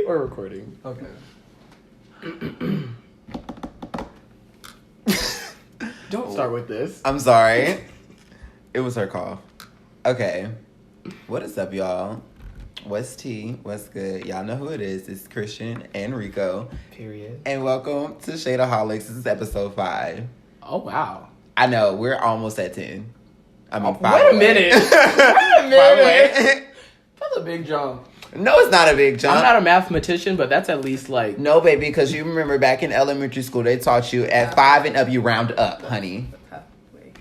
We're recording. Okay. Don't start with this. I'm sorry. It was her call. Okay. What is up, y'all? What's tea? What's good? Y'all know who it is. It's Christian and Rico. Period. And welcome to Shade-aholics. This is episode 5. Oh, wow. I know. We're almost at 10. I mean, 5 Wait a minute. Wait a minute. That's a big jump. No, it's not a big jump. I'm not a mathematician, but that's at least like... No, baby, because you remember back in elementary school, they taught you at 5 and up, you round up, honey. Halfway.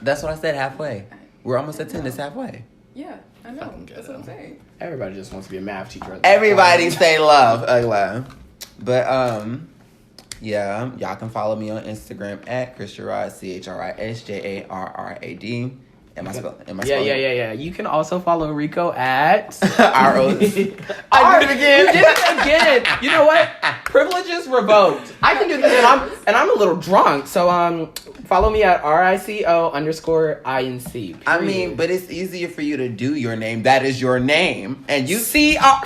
That's what I said, halfway. We're almost at 10. It's halfway. Yeah, I know. That's what I'm saying. Everybody just wants to be a math teacher. Everybody say love. But, yeah, y'all can follow me on Instagram at Christianrad, CHRISJARRAD. Am I spelling? Yeah. You can also follow Rico at... R-O. I did it again. You did it again. You know what? Privileges revoked. I can do this, and I'm a little drunk. So follow me at RICO_INC. I mean, but it's easier for you to do your name. That is your name, and you see. I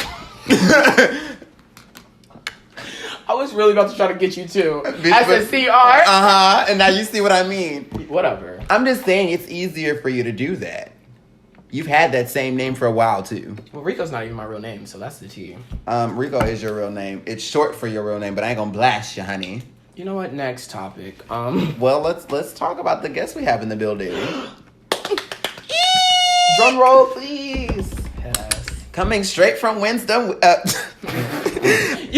was really about to try to get you too. I said CR. And now you see what I mean. Whatever. I'm just saying it's easier for you to do that. You've had that same name for a while too. Well, Rico's not even my real name, so that's the tea. Rico is your real name. It's short for your real name, but I ain't gonna blast you, honey. You know what? Next topic. Well, let's talk about the guests we have in the building. Drum roll, please. Yes. Coming straight from Wisdom. You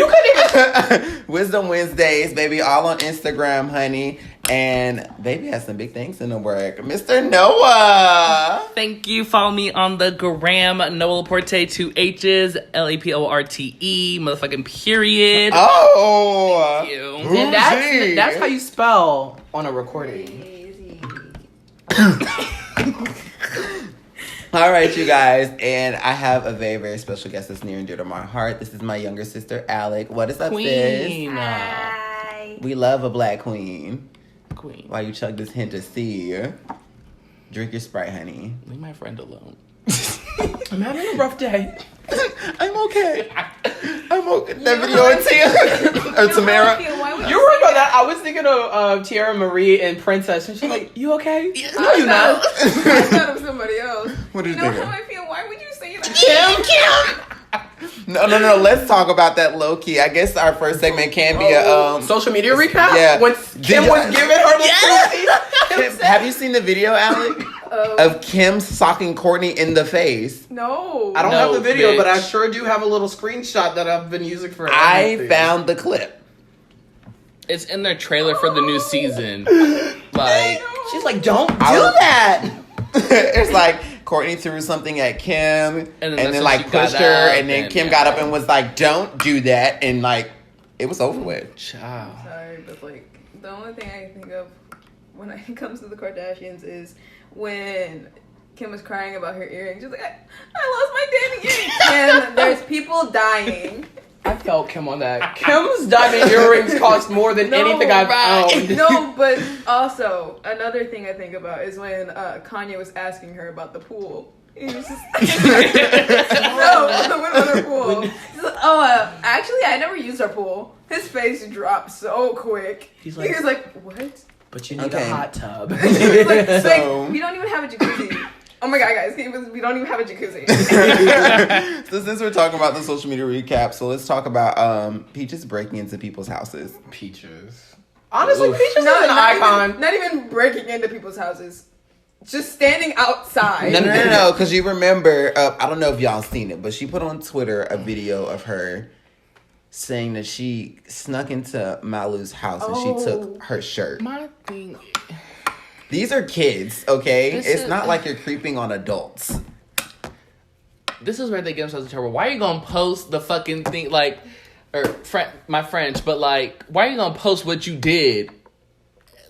couldn't even. Wisdom Wednesdays, baby, all on Instagram, honey. And baby has some big things in the work. Mr. Noah. Thank you. Follow me on the gram, Noah Laporte, 2 H's, LAPORTE, motherfucking period. Oh. Thank you. And that's how you spell on a recording. All right, you guys, and I have a very, very special guest that's near and dear to my heart. This is my younger sister, Alec. What is up, sis? Hi. We love a black queen. Queen. While you chug this hint of tea, drink your Sprite, honey. Leave my friend alone. I'm having a rough day. I'm okay. I'm okay. That video of Tia or Tamara. You remember that? I was thinking of Tiara Marie and Princess, and she's like, "You okay?" No, you not. I thought of somebody else. What did you know think? how I feel? Why would you say that? Kim. No. Let's talk about that low key. I guess our first segment can be a social media recap. Yeah. When Kim was giving her the Kim, have you seen the video, Alec? Of Kim socking Courtney in the face? No. I don't have the video, bitch. but I sure do have a little screenshot that I've been using for I found the clip. It's in their trailer for the new season. Like, she's like, "Don't do that." It's like Courtney threw something at Kim, and then like pushed her, and then Kim got up and was like, "Don't do that," and like it was over with. child. Sorry, but like the only thing I can think of when it comes to the Kardashians is when Kim was crying about her earrings. She's like, I lost my damn earrings. And there's people dying. I felt Kim on that. Kim's diamond earrings cost more than anything I've owned. No, but also another thing I think about is when Kanye was asking her about the pool. He was just the winter pool. He's like, actually, I never used our pool. His face dropped so quick. He was like, what? But you need a hot tub. He's like, we don't even have a jacuzzi. Oh my god, guys, we don't even have a jacuzzi. So since we're talking about the social media recap, so let's talk about Peaches breaking into people's houses. Peaches. Honestly, Peaches is an icon. Not even breaking into people's houses. Just standing outside. No, because you remember, I don't know if y'all seen it, but she put on Twitter a video of her saying that she snuck into Malu's house and she took her shirt. My thing... These are kids, okay? It's not like you're creeping on adults. This is where they get themselves in trouble. Why are you gonna post the fucking thing, like, my French, but like, why are you gonna post what you did?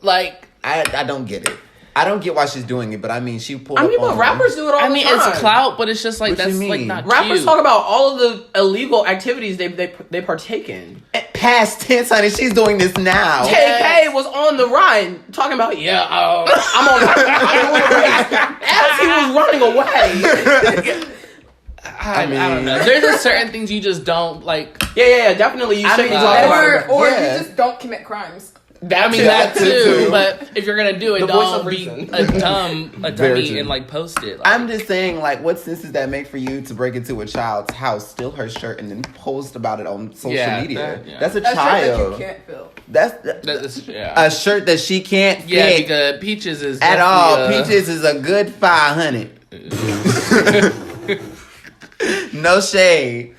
Like, I don't get it. I don't get why she's doing it, but I mean, she pulled up but on rappers do it all the time. it's clout, but it's just like, What that's you mean? like not Rappers cute. talk about all of the illegal activities they partake in. Past tense, honey. She's doing this now. KK was on the run talking about, I'm on the race as he was running away. I don't know. There's just certain things you just don't like. Yeah, definitely. You shouldn't talk about it. Or Yeah. you just don't commit crimes. That too. But if you're gonna do it, The voice don't of be reason. a dummy true. and like post it. Like, I'm just saying, like, what sense does that make for you to break into a child's house, steal her shirt, and then post about it on social media? That's a That's child. that you can't feel. That's yeah. a shirt that she can't Yeah, fit because Peaches is at all. definitely, Peaches is a good 500. No shade.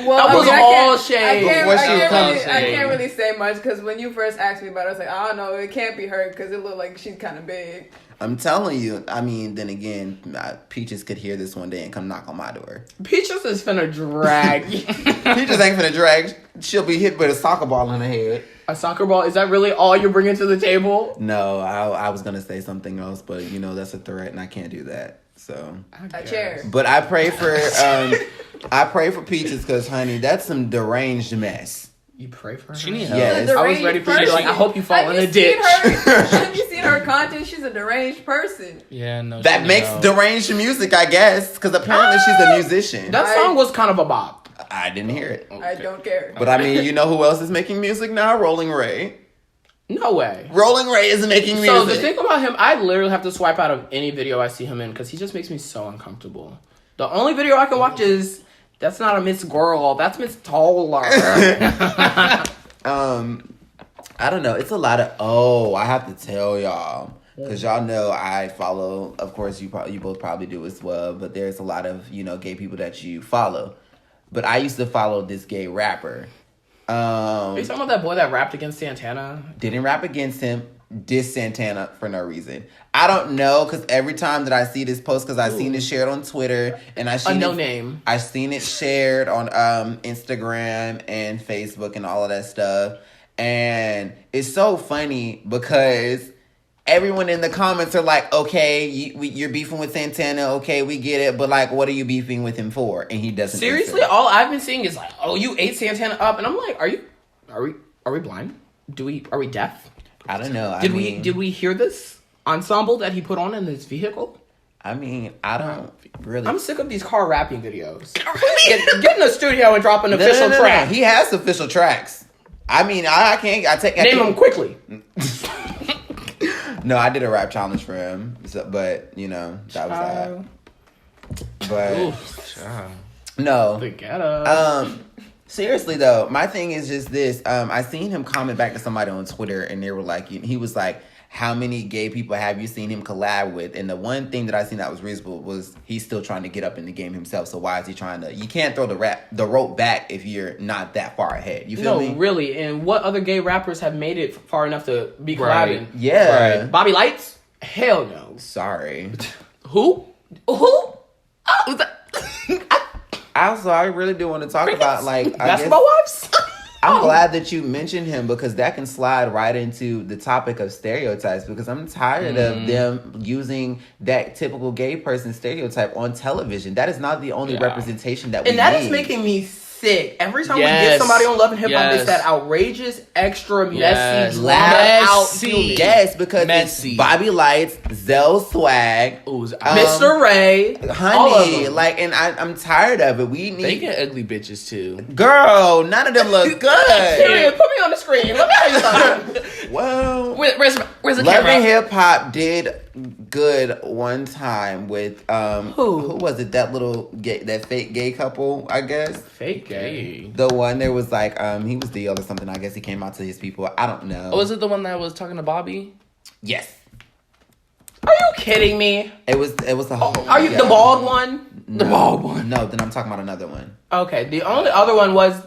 Well, That was all shade. Before she I can't really say much because when you first asked me about it, I was like, I don't know, it can't be her because it looked like she's kind of big. I'm telling you. I mean, then again, Peaches could hear this one day and come knock on my door. Peaches is finna drag Peaches ain't finna drag. She'll be hit with a soccer ball in her head. a soccer ball. Is that really all you're bringing to the table? No, I was gonna say something else, but you know that's a threat, and I can't do that. So, A chair. but I pray for Peaches because, honey, that's some deranged mess. You pray for her? She need Yes. help. I was ready for you to be like, I hope you fall in a ditch. Have you seen her content? She's a deranged person. Yeah, no. That she makes need help. deranged music, I guess, because apparently she's a musician. That song was kind of a bop. I didn't hear it, I don't care. but I mean, you know who else is making music now? Rolling Ray. No way. Rolling Ray is making music. So the thing about him, I literally have to swipe out of any video I see him in because he just makes me so uncomfortable. The only video I can watch is, that's not a Miss Girl, that's Miss Taller. I don't know. It's a lot of, I have to tell y'all. Because y'all know I follow, of course, you both probably do as well. But there's a lot of, gay people that you follow. But I used to follow this gay rapper. Are you talking about that boy that rapped against Santana? Didn't rap against him. Diss Santana for no reason. I don't know, because every time that I see this post, because I seen it shared on Twitter, and I seen name. I seen it shared on Instagram and Facebook and all of that stuff, and it's so funny because everyone in the comments are like, okay, you're beefing with Santana, okay, we get it, but like, what are you beefing with him for? And he doesn't. Seriously, all I've been seeing is like, oh, you ate Santana up, and I'm like, are we blind? Are we deaf? I don't know. Did we hear this ensemble that he put on in his vehicle? I mean, I don't really. I'm sick of these car rapping videos. Get in the studio and drop an official track. He has official tracks. I mean, I can't. Name them quickly. No, I did a rap challenge for him, but that was that. But no. The ghetto. Seriously though, my thing is just this. I seen him comment back to somebody on Twitter, and they were like, he was like, how many gay people have you seen him collab with? And the one thing that I seen that was reasonable was he's still trying to get up in the game himself. So why is he trying to? You can't throw the rope back if you're not that far ahead. You feel me? No, really. And what other gay rappers have made it far enough to be collabing? Right. Yeah. Right. Bobby Lights? Hell no. Sorry. Who? Oh, was that? Also, I really do want to talk about Basketball Wives? I'm glad that you mentioned him because that can slide right into the topic of stereotypes because I'm tired of them using that typical gay person stereotype on television. That is not the only representation that we need. And that is making me sick. Every time we get somebody on Love and Hip Hop, it's that outrageous, extra messy, loud out human. Yes, because it's Bobby Lights, Zell Swag, Mr. Ray, honey, all of them. and I'm tired of it. We need They get ugly bitches too. Girl, none of them look good. Period. Put me on the screen. Let me tell you something. Well, Where's the Love camera? and Hip Hop did good one time with who was it? That little that fake gay couple, I guess. Fake gay. The one there was like he was DL or something. I guess he came out to his people. I don't know. Oh, was it the one that was talking to Bobby? Yes. Are you kidding me? It was the whole. Are you the bald one? No, The bald one. No, then I'm talking about another one. Okay. The only other one was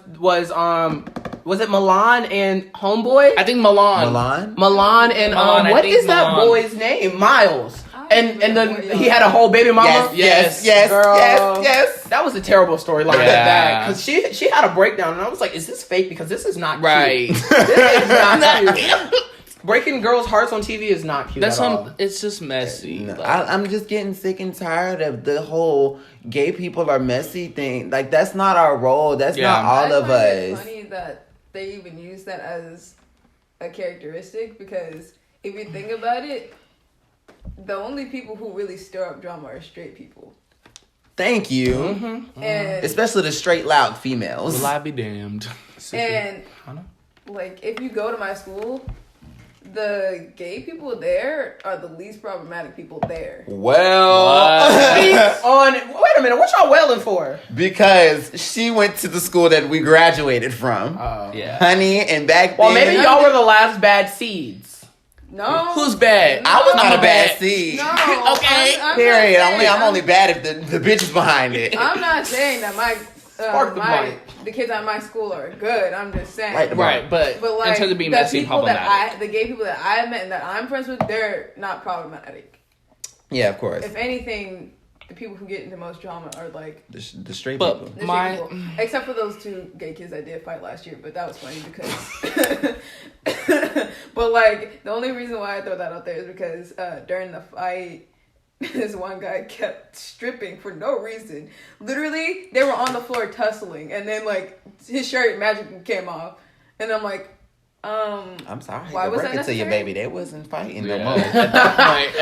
it Milan and Homeboy? I think Milan. Milan and what is that boy's name? Miles. And then he had a whole baby mama. Yes. Girl. Yes. That was a terrible storyline. Yeah. Because she had a breakdown, and I was like, "Is this fake? Because this is not right. cute. This is not cute. Breaking girls' hearts on TV is not cute. That's at all. It's just messy. No, I'm just getting sick and tired of the whole gay people are messy thing. Like that's not our role. That's not all of us. It's funny that they even use that as a characteristic because if you think about it, the only people who really stir up drama are straight people. Thank you. Mm-hmm. And Especially the straight loud females. Will I be damned? and like if you go to my school, the gay people there are the least problematic people there. Well, Wait a minute, what y'all wailing for? because she went to the school that we graduated from. Yeah. Honey, and back Well, then... maybe y'all were the last bad seeds. No. Who's bad? I was not I'm a bad bad. seed. No. Okay. I'm Period. not saying- I'm only bad if the bitch is behind it. I'm not saying that Spark the mic. the kids at my school are good. I'm just saying. Right. Right, but But in terms of being the messy and people problematic. the gay people that I met and that I'm friends with, they're not problematic. Yeah, of course. If anything, the people who get into most drama are like The straight But- people. the straight My- people. Except for those 2 gay kids I did fight last year, but that was funny because. But like the only reason why I throw that out there is because during the fight, this one guy kept stripping for no reason. Literally, they were on the floor tussling, and then like his shirt magically came off, and I'm like, I'm sorry. Why to was break that it to you, necessary? baby. They wasn't fighting no Yeah. more. At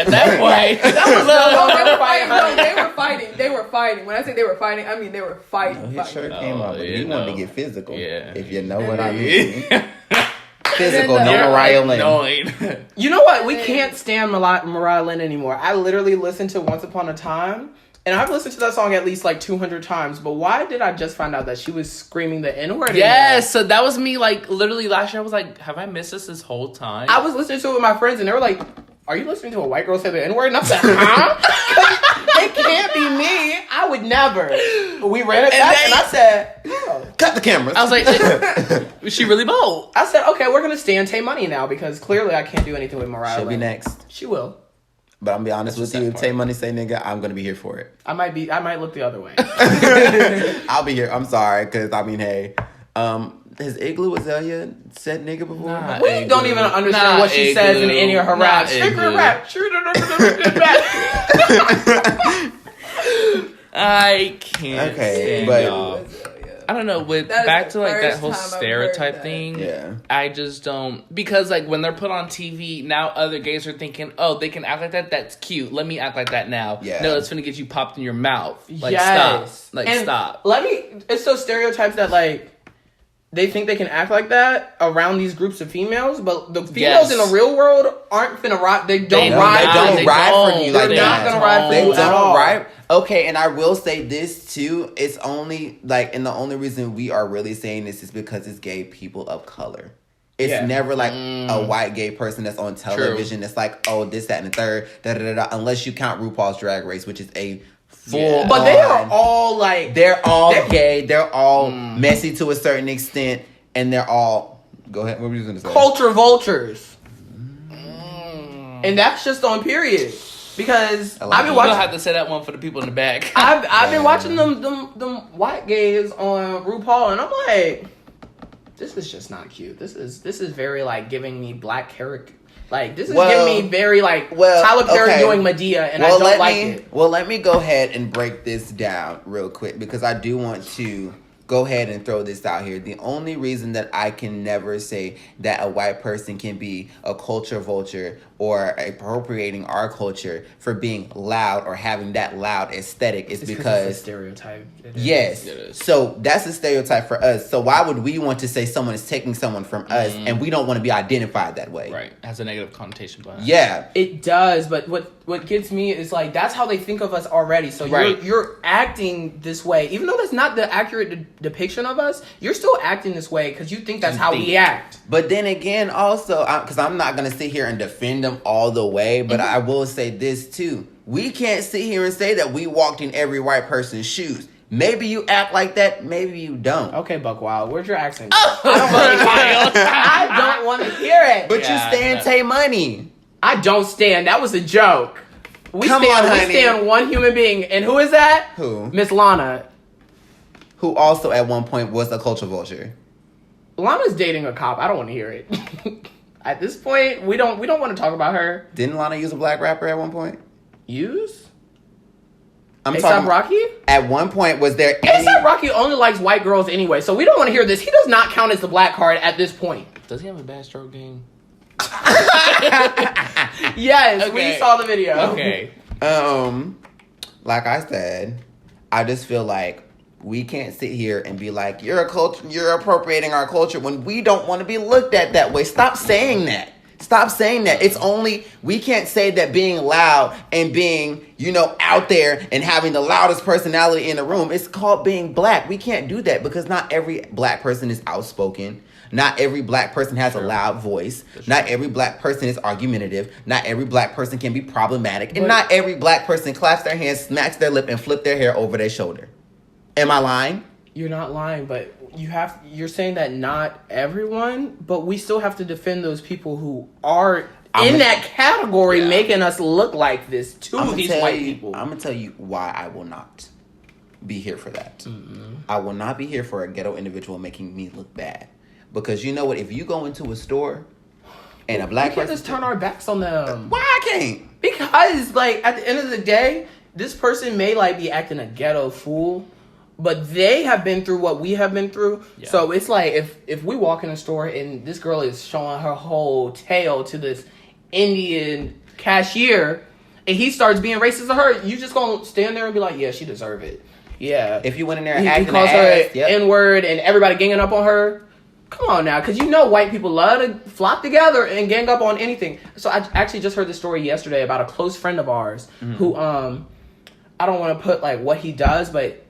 that point, that was No, they were fighting. No, they were fighting. They were fighting. When I say they were fighting, I mean they were fighting. His shirt fighting. came off, but he yeah, wanted to no. get physical. Yeah. If you know what I Yeah. mean. Physical, And no then the- Mariah Lynn. Annoyed. You know what? We can't stand Mariah Lynn anymore. I literally listened to Once Upon a Time, and I've listened to that song at least like 200 times, but why did I just find out that she was screaming the N-word? Yes, so that was me. Like literally last year, I was like, "Have I missed this whole time?" I was listening to it with my friends, and they were like, "Are you listening to a white girl say the N-word?" And I said, "Huh? It can't be me. I would never." But we ran it back, and I said, "No." Cut the cameras. I was like, "Was she really bold?" I said, "Okay, we're gonna stand Tay Money now because clearly I can't do anything with Mariah." She'll be Lynn." next. She will. But I'm gonna be honest That's with the you. sad Tay part. Money say nigga, I'm gonna be here for it. I might look the other way. I'll be here. I'm sorry, because I mean, hey, has Igloo Azalea said nigga before? Nah. We don't even understand Nah, what she says in Igloo. any of her Nah, raps. Straight Igloo. rap. I can't. Okay, stand but- y'all. I don't know. With That is back the to like that first whole time I've heard stereotype that. thing. Yeah. I just don't, because like when they're put on TV now, other gays are thinking, "Oh, they can act like that. That's cute. Let me act like that now." Yeah. No, it's gonna get you popped in your mouth. Like Yes. stop. Like And stop. It's those stereotypes that like they think they can act like that around these groups of females, but the females Yes. in the real world aren't finna ride. They don't They ride. don't They ride for don't. you They're like not that. gonna ride for They you at don't all. ride. Okay, and I will say this too. It's only like, and the only reason we are really saying this is because it's gay people of color. It's Yeah. never like a white gay person that's on television. It's like, oh, this, that, and the third, da da da da. Unless you count RuPaul's Drag Race, which is a full. Yeah. But they are all like They're all They're- gay. They're all messy to a certain extent, and they're all. Go ahead. What were you gonna say? culture vultures, and that's just on period. Because I like I've been it. You don't watching. have to say that one for the people in the back. I've been watching them white gays on RuPaul, and I'm like, this is just not cute. This is very like giving me black character. Like this is Well- giving me very like well, Tyler Perry okay. doing Medea, and I don't like it. Well, let me go ahead and break this down real quick because I do want to go ahead and throw this out here. The only reason that I can never say that a white person can be a culture vulture or appropriating our culture for being loud or having that loud aesthetic is It's it's a because stereotype. It is. yes. It is. So that's a stereotype for us. So why would we want to say someone is taking someone from us and we don't want to be identified that way? Right. Has a negative connotation behind it. Yeah. It does, but what gets me is like that's how they think of us already. So Right. you're acting this way, even though that's not the accurate depiction of us. You're still acting this way because you think that's how we act. But then again, also, because I'm not going to sit here and defend them all the way, but I will say this too. We can't sit here and say that we walked in every white person's shoes. Maybe you act like that, maybe you don't. Okay, Buck Wild, where's your accent? I don't want to hear it. But Yeah, you stand no. Tay Money. I don't stand. That was a joke. We Come stand. on, We honey. stand one human being, and who is that? Who? Miss Lana. Who also at one point was a culture vulture. Lana's dating a cop. I don't want to hear it. At this point, we don't want to talk about her. Didn't Lana use a black rapper at one point? Use? I'm A$AP talking. Rocky? At one point, was there any? A$AP Rocky only likes white girls anyway, so we don't want to hear this. He does not count as the black card at this point. Does he have a bad stroke game? Yes, we Okay. saw the video. Okay. Like I said, I just feel like we can't sit here and be like, you're appropriating our culture when we don't want to be looked at that way. Stop saying that. Stop saying that. It's only, we can't say that being loud and being, out there and having the loudest personality in the room, it's called being black. We can't do that because not every black person is outspoken. Not every black person has a loud voice. Not every black person is argumentative. Not every black person can be problematic. And not every black person claps their hands, smacks their lip, and flip their hair over their shoulder. Am I lying? You're not lying, but you're saying that not everyone, but we still have to defend those people who are in that category, making us look like this to these white people. I'm going to tell you why I will not be here for that. Mm-hmm. I will not be here for a ghetto individual making me look bad. Because you know what? If you go into a store and a black person... We can't just turn our backs on them. Why I can't? Because, at the end of the day, this person may, be acting a ghetto fool, but they have been through what we have been through. Yeah. So it's like if we walk in a store and this girl is showing her whole tail to this Indian cashier and he starts being racist to her, you just gonna stand there and be like, yeah, she deserve it. Yeah. If you went in there and acting he calls her N-word and everybody ganging up on her. Come on now, because white people love to flock together and gang up on anything. So I actually just heard the story yesterday about a close friend of ours who, I don't want to put what he does, but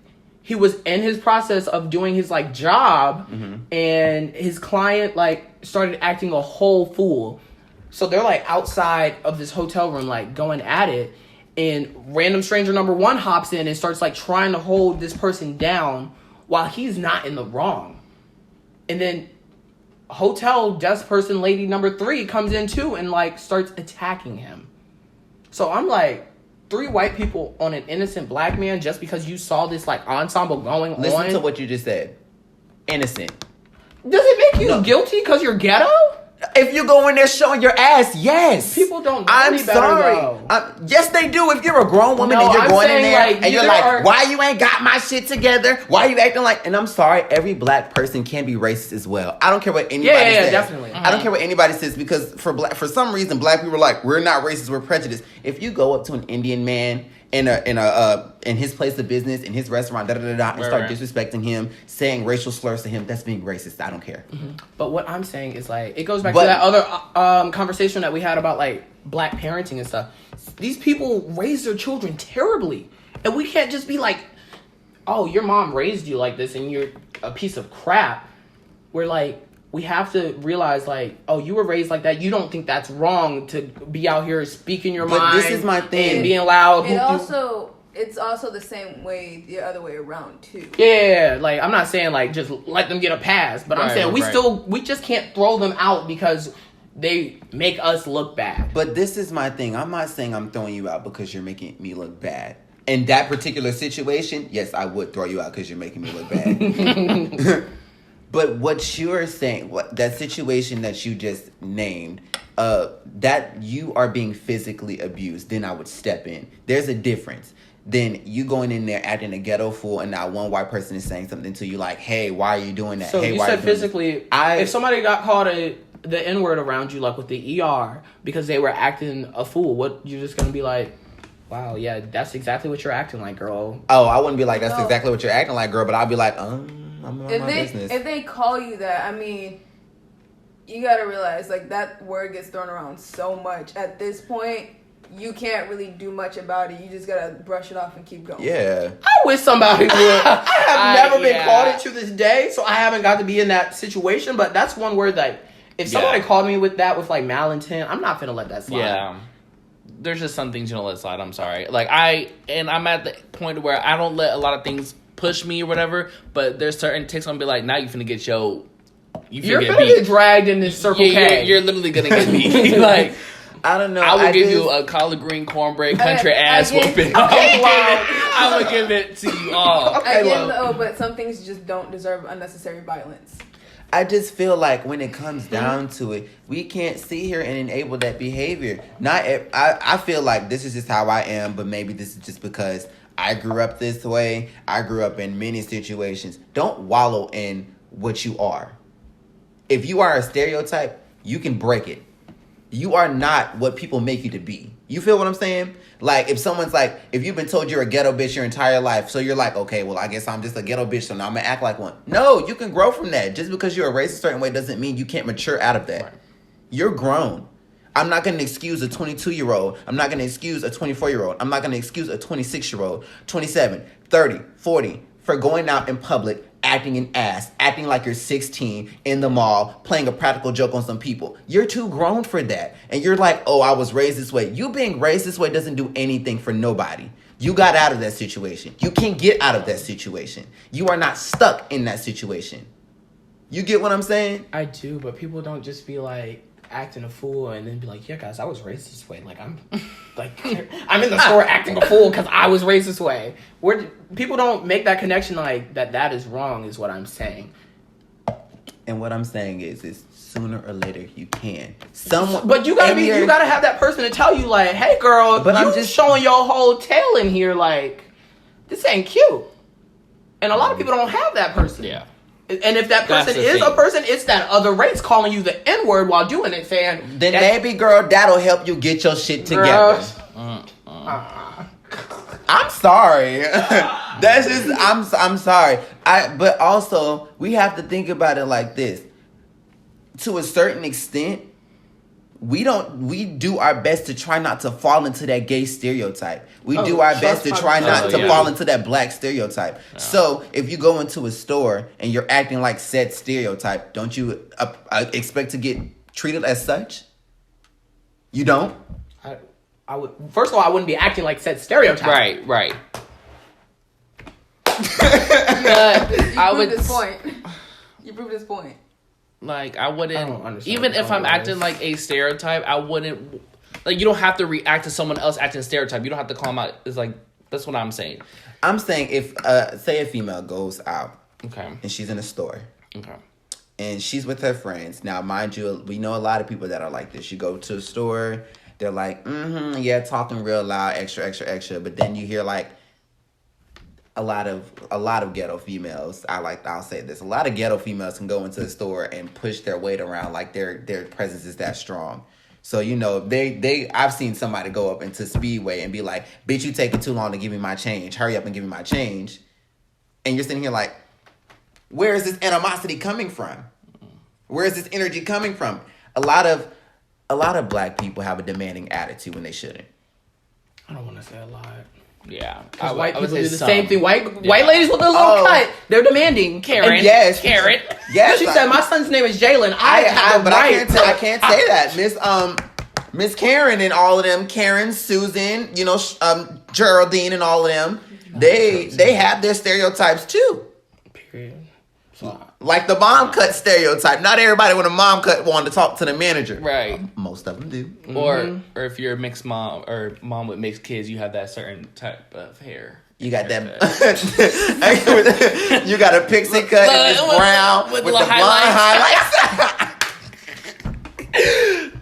he was in his process of doing his job and his client started acting a whole fool. So they're outside of this hotel room going at it, and random stranger number 1 hops in and starts trying to hold this person down while he's not in the wrong. And then hotel desk person lady number 3 comes in too and starts attacking him. So I'm 3 white people on an innocent black man just because you saw this ensemble going on. Listen to what you just said. Innocent. Does it make you guilty because you're ghetto? If you go in there showing your ass, yes. People don't know I'm any better, sorry. Yes, they do. If you're a grown woman and you're going in there and you're why you ain't got my shit together? Why you acting and I'm sorry, every black person can be racist as well. I don't care what anybody says. Yeah, definitely. I don't care what anybody says because for some reason, black people are we're not racist, we're prejudiced. If you go up to an Indian man in his place of business, in his restaurant, and start disrespecting him, saying racial slurs to him, that's being racist. I don't care. Mm-hmm. But what I'm saying is it goes back to that other conversation that we had about black parenting and stuff. These people raise their children terribly, and we can't just be oh, your mom raised you like this, and you're a piece of crap. We're we have to realize, oh, you were raised like that. You don't think that's wrong to be out here speaking your mind. But this is my thing. And being loud. It's also the same way the other way around, too. Yeah, I'm not saying, just let them get a pass. But I'm saying we just can't throw them out because they make us look bad. But this is my thing. I'm not saying I'm throwing you out because you're making me look bad. In that particular situation, yes, I would throw you out because you're making me look bad. But what you're saying, that situation that you just named, that you are being physically abused, then I would step in. There's a difference. Then you going in there acting a ghetto fool, and now one white person is saying something to you hey, why are you doing that? So hey, you why said physically, if somebody got called the N-word around you, with the ER, because they were acting a fool, what, you're just going to be wow, yeah, that's exactly what you're acting like, girl. Oh, I wouldn't be that's exactly what you're acting like, girl, but I'd be I'm on my business. If they call you that, you gotta realize that word gets thrown around so much. At this point, you can't really do much about it. You just gotta brush it off and keep going. Yeah. I wish somebody would. I have never been called it to this day, so I haven't got to be in that situation. But that's one word if somebody called me with that with malintent, I'm not finna let that slide. Yeah. There's just some things you don't let slide. I'm sorry. I'm at the point where I don't let a lot of things push me or whatever, but there's certain ticks I'm gonna be now you finna get you're gonna get dragged in this circle. You're literally gonna get me. I don't know. I will give you a collard green cornbread country ass whooping. I will give it to you all. But some things just don't deserve unnecessary violence. I just feel when it comes down to it, we can't sit here and enable that behavior. I feel this is just how I am, but maybe this is just because I grew up this way. I grew up in many situations. Don't wallow in what you are. If you are a stereotype, you can break it. You are not what people make you to be. You feel what I'm saying? Like, if someone's like, if you've been told you're a ghetto bitch your entire life, so you're like, okay, well, I guess I'm just a ghetto bitch, so now I'm gonna act like one. No, you can grow from that. Just because you're raised a certain way doesn't mean you can't mature out of that. Right. You're grown. I'm not going to excuse a 22-year-old. I'm not going to excuse a 24-year-old. I'm not going to excuse a 26-year-old, 27, 30, 40 for going out in public, acting an ass, acting like you're 16 in the mall, playing a practical joke on some people. You're too grown for that. And you're like, oh, I was raised this way. You being raised this way doesn't do anything for nobody. You got out of that situation. You can get out of that situation. You are not stuck in that situation. You get what I'm saying? I do, but people don't just be like acting a fool and then be like, yeah, guys, I was raised this way. Like, I'm in the store acting a fool because I was raised this way. People don't make that connection like that is wrong is what I'm saying. And what I'm saying is sooner or later you can. But you gotta have that person to tell you like, hey girl, but I'm just showing your whole tail in here. Like, this ain't cute. And a lot of people don't have that person. Yeah. And if that person is a person, it's that other race calling you the N-word while doing it, saying... Then maybe, girl, that'll help you get your shit together. I'm sorry. That's just... I'm sorry. But also, we have to think about it like this. To a certain extent, we do our best to try not to fall into that gay stereotype. We do our best to try not to fall into that black stereotype. Yeah. So if you go into a store and you're acting like said stereotype, don't you expect to get treated as such? You don't? I would. First of all, I wouldn't be acting like said stereotype. Right. You proved this point. Like, I wouldn't... I don't understand even if I'm acting like a stereotype, I wouldn't... Like, you don't have to react to someone else acting a stereotype. You don't have to call them out. It's like... That's what I'm saying. I'm saying if... say a female goes out. Okay. And she's in a store. Okay. And she's with her friends. Now, mind you, we know a lot of people that are like this. You go to a store... They're like, yeah, talking real loud, extra, extra, extra. But then you hear like... A lot of ghetto females, I'll say this. A lot of ghetto females can go into the store and push their weight around like their presence is that strong. So, you know, I've seen somebody go up into Speedway and be like, bitch, you taking too long to give me my change. Hurry up and give me my change. And you're sitting here like, where is this animosity coming from? Where is this energy coming from? A lot of black people have a demanding attitude when they shouldn't. I don't want to say a lot. Yeah, because white people do the same thing. White ladies with a little cut, they're demanding. Karen, and yes, Karen. Yes, she said my son's name is Jalen. I can't say that, Miss Karen and all of them, Karen, Susan, you know, Geraldine and all of them. They have their stereotypes too. Period. Like the mom cut stereotype. Not everybody with a mom cut wanted to talk to the manager. Right. Most of them do. Or if you're a mixed mom or mom with mixed kids, you have that certain type of hair. You got that. You got a pixie cut and it's brown with the blonde highlights.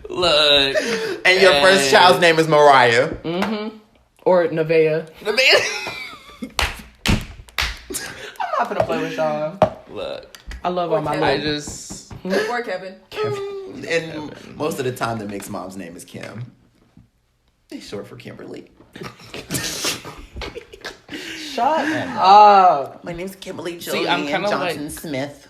Look. And your first child's name is Mariah. Mm-hmm. Or Nevaeh. I'm not gonna play with y'all. Look. I love all my little... Or Kevin. And most of the time, the mixed mom's name is Kim. It's short for Kimberly. Shut up. My name's Kimberly I'm Joanne Johnson Smith.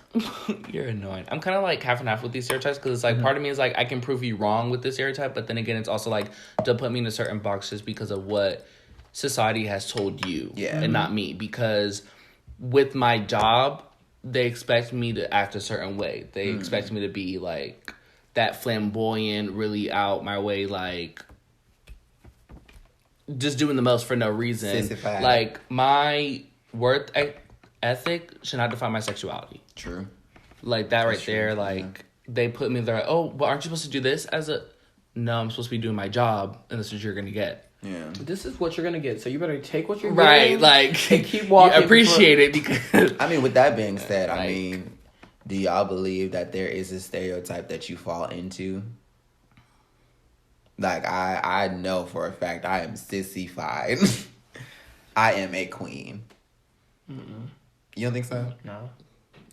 You're annoying. I'm kind of like half and half with these stereotypes because it's like part of me is like I can prove you wrong with this stereotype, but then again, it's also like to put me in a certain box just because of what society has told you and not me. Because with my job, they expect me to act a certain way. They expect me to be like that flamboyant, really out my way, like just doing the most for no reason. Sissified. Like my worth ethic should not define my sexuality. True. Like that right there, like they put me there. Oh, but aren't you supposed to do this as a? No, I'm supposed to be doing my job, and this is what you're gonna get. Yeah. This is what you're gonna get, so you better take what you're getting. Right, like and keep walking. Appreciate it because I mean, with that being said, I mean, do y'all believe that there is a stereotype that you fall into? Like I know for a fact I am sissified. I am a queen. Mm-mm. You don't think so? No.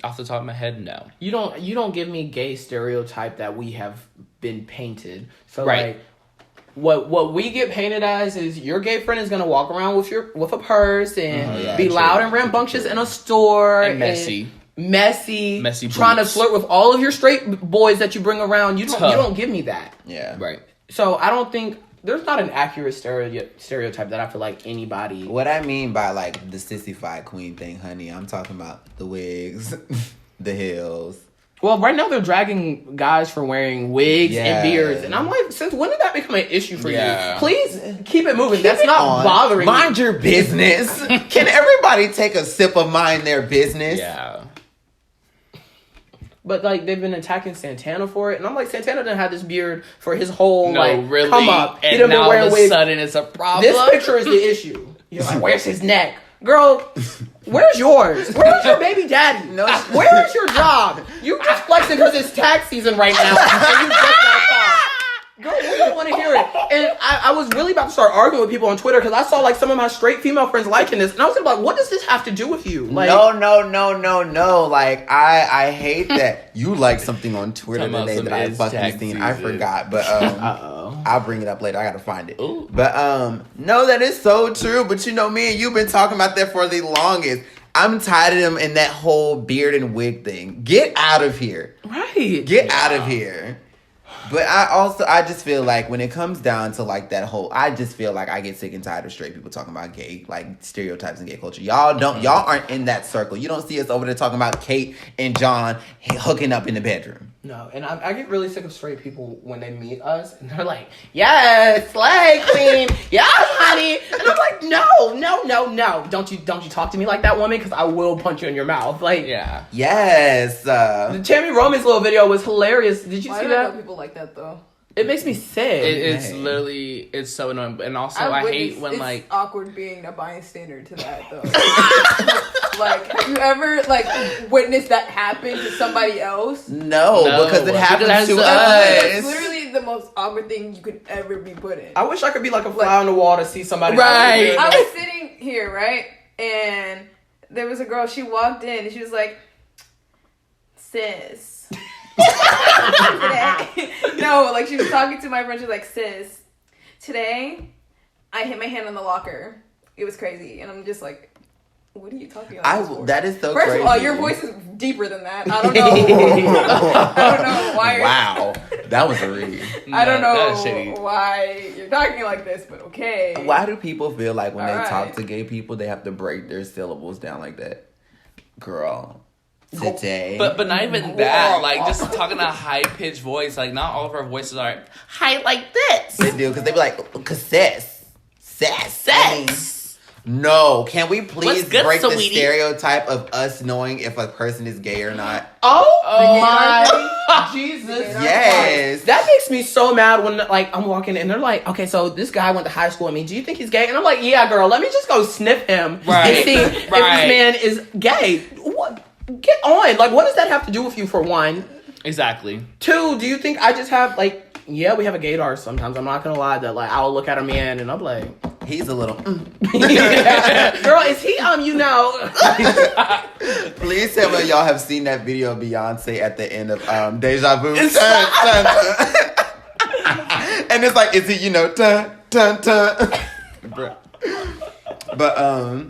Off the top of my head, no. You don't give me gay stereotype that we have been painted. So like what we get painted as is your gay friend is gonna walk around with a purse and be loud and rambunctious in a store and messy, trying to flirt with all of your straight boys that you bring around. You don't give me that. Yeah, right. So I don't think there's not an accurate stereotype that I feel like anybody. What I mean by like the sissified queen thing, honey, I'm talking about the wigs, the heels. Well, right now they're dragging guys for wearing wigs and beards. And I'm like, since when did that become an issue for you? Please keep it moving. That's not bothering me. Mind your business. Can everybody take a sip of mind their business? Yeah. But, like, they've been attacking Santana for it. And I'm like, Santana done had this beard for his whole, really? Come up. And now all of a sudden it's a problem? This picture is the issue. You're like, where's his neck? Girl, where's yours? Where's your baby daddy? No. Where's your job? You just flexing because it's tax season right now. And you just got a car. Girl, we don't want to hear it. And I was really about to start arguing with people on Twitter because I saw like some of my straight female friends liking this. And I was like, what does this have to do with you? Like, no. Like, I hate that you like something on Twitter today that I fucking seen. I forgot. But I'll bring it up later. I gotta find it. Ooh. But no, that is so true. But you know, me and you've been talking about that for the longest. I'm tired of them and that whole beard and wig thing. Get out of here. Right. Get out of here. But I just feel like when it comes down to like that whole, I just feel like I get sick and tired of straight people talking about gay, like stereotypes and gay culture. Y'all aren't in that circle. You don't see us over there talking about Kate and John hooking up in the bedroom. No, and I get really sick of straight people when they meet us and they're like, yes, slay queen, yes, honey. And I'm like, no. Don't you talk to me like that, woman, because I will punch you in your mouth. Like, yeah. Yes. The Tammy Roman's little video was hilarious. Did you see that? People like that though. It makes me sick. It's literally, it's so annoying. And also, I hate when it's awkward being a bystander to that though. Like, have you ever witnessed that happen to somebody else? No, because it happens to us. It's literally the most awkward thing you could ever be put in. I wish I could be like a fly on the wall to see somebody. Right. I was sitting here, right, and there was a girl. She walked in and she was like, "Sis." No, like she was talking to my friend. She was like, "Sis, today I hit my hand on the locker. It was crazy." And I'm just like, what are you talking about? That is so First crazy. First of all, your voice is deeper than that. I don't know. I don't know why. Wow, that was a read. I don't know why you're talking like this, but okay. Why do people feel like when they talk to gay people, they have to break their syllables down like that? Girl. Today. But not even that. Like, just talking a high-pitched voice. Like, not all of our voices are high like this. They do, because they be like, sis. No, can we please break the stereotype of us knowing if a person is gay or not? Oh my Jesus. Yes. That makes me so mad when like I'm walking and they're like, okay, so this guy went to high school with me. Do you think he's gay? And I'm like, yeah, girl, let me just go sniff him and see if this man is gay. What? Get on. Like, what does that have to do with you, for one? Exactly. Two, do you think I just have like, yeah, we have a gaydar sometimes. I'm not gonna lie that like I'll look at a man and I'm like, he's a little girl, is he you know? Please tell me y'all have seen that video of Beyonce at the end of Deja Vu. And it's like, is he, you know, But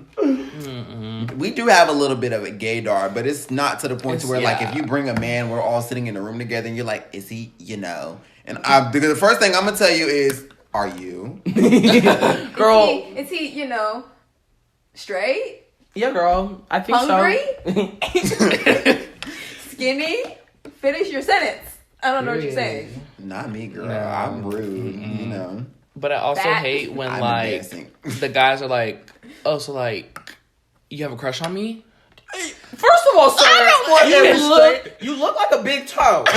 we do have a little bit of a gaydar, but it's not to the point to where like if you bring a man, we're all sitting in a room together and you're like, is he, you know? And the first thing I'm gonna tell you is, are you? Girl. Is he, you know, straight? Yeah, girl. I think hungry? Skinny? Finish your sentence. I don't know what you're saying. Not me, girl. No. I'm rude, you know. But I also hate when the guys are like, oh, so like, you have a crush on me? First of all, sir, you look like a big toe. So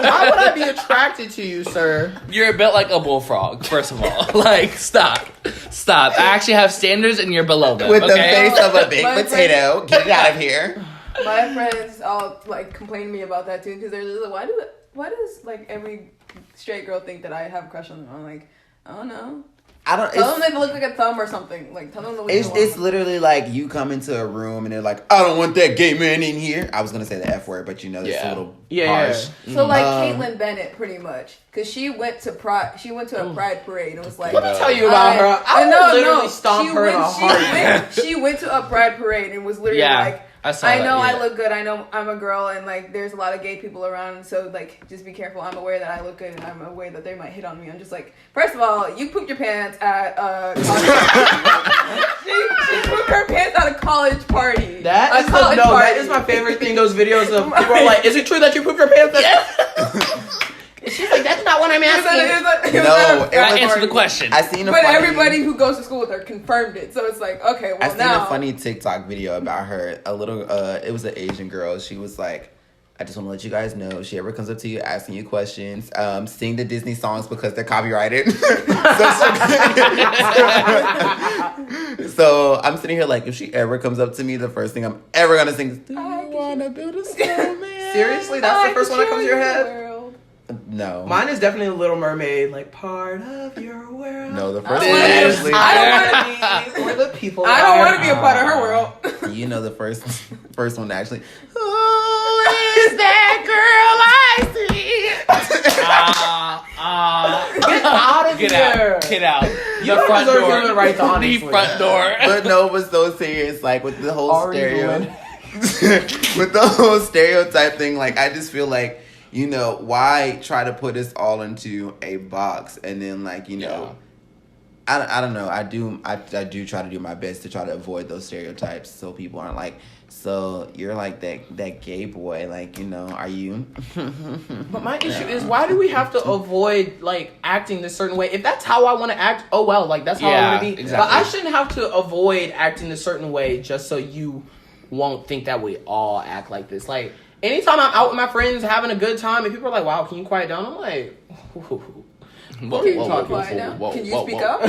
why would I be attracted to you, sir? You're built like a bullfrog, first of all. Like, stop. I actually have standards and you're below them. With the face of a big potato. Get it out of here. My friends all like complain to me about that too, because they're just like, why does like every straight girl think that I have a crush on them? I'm like, I don't know. Tell them they look like a thumb or something. Like, tell them to leave It's literally like you come into a room and they're like, I don't want that gay man in here. I was gonna say the F word, but you know that's a little harsh. So like Caitlyn Bennett, pretty much, because she went to Pride. She went to a Pride parade and was like, let me tell you about her. I literally stomp her in a heart. She went to a Pride parade and was literally like, I know I look good. I know I'm a girl, and like there's a lot of gay people around. So like, just be careful. I'm aware that I look good, and I'm aware that they might hit on me. I'm just like, first of all, you pooped your pants at she pooped her pants at a college party. That is my favorite thing. Those videos of people are like, "Is it true that you pooped your pants?" She's like, "That's not what I'm asking." Answer the question. But everybody who goes to school with her confirmed it, so it's like, okay, well now. I seen a funny TikTok video about her. It was an Asian girl. She was like, I just want to let you guys know, if she ever comes up to you asking you questions, sing the Disney songs because they're copyrighted. So I'm sitting here like, if she ever comes up to me, the first thing I'm ever gonna sing is, "Do you wanna build a snowman?" Seriously, that's the first one that comes to your head. No. Mine is definitely a Little Mermaid, like part of your world. No, the first one actually. I don't want to be where the people I don't want to be a part of her world. You know the first one actually. Who is that girl I see? Get out of here. Get out. You don't deserve human rights, honestly. The front door. But no, it was so serious. Like with the whole with the whole stereotype thing, like I just feel like, you know, why try to put us all into a box and then like, you know, I don't know. I do try to do my best to try to avoid those stereotypes so people aren't like, so you're like that gay boy, like, you know, are you? But my issue is, why do we have to avoid like acting this certain way? If that's how I want to act, oh well, like that's how I want to be. Exactly. But I shouldn't have to avoid acting a certain way just so you won't think that we all act like this. Like, anytime I'm out with my friends having a good time and people are like, wow, can you quiet down? I'm like, what are you talking about? Can you speak up?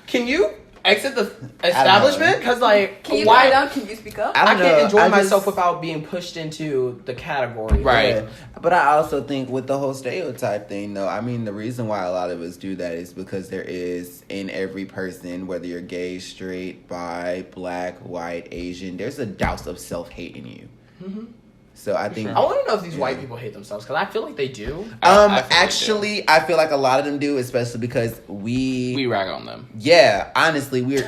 Can you exit the establishment? Because like, can you quiet down? Can you speak up? I can't enjoy myself without being pushed into the category. Right. Yeah. But I also think with the whole stereotype thing, though, I mean, the reason why a lot of us do that is because there is, in every person, whether you're gay, straight, bi, black, white, Asian, there's a douse of self-hate in you. Mm-hmm. So I think I want to know if these white people hate themselves, because I feel like they do. Actually, I feel like a lot of them do, especially because we rag on them. Yeah, honestly, we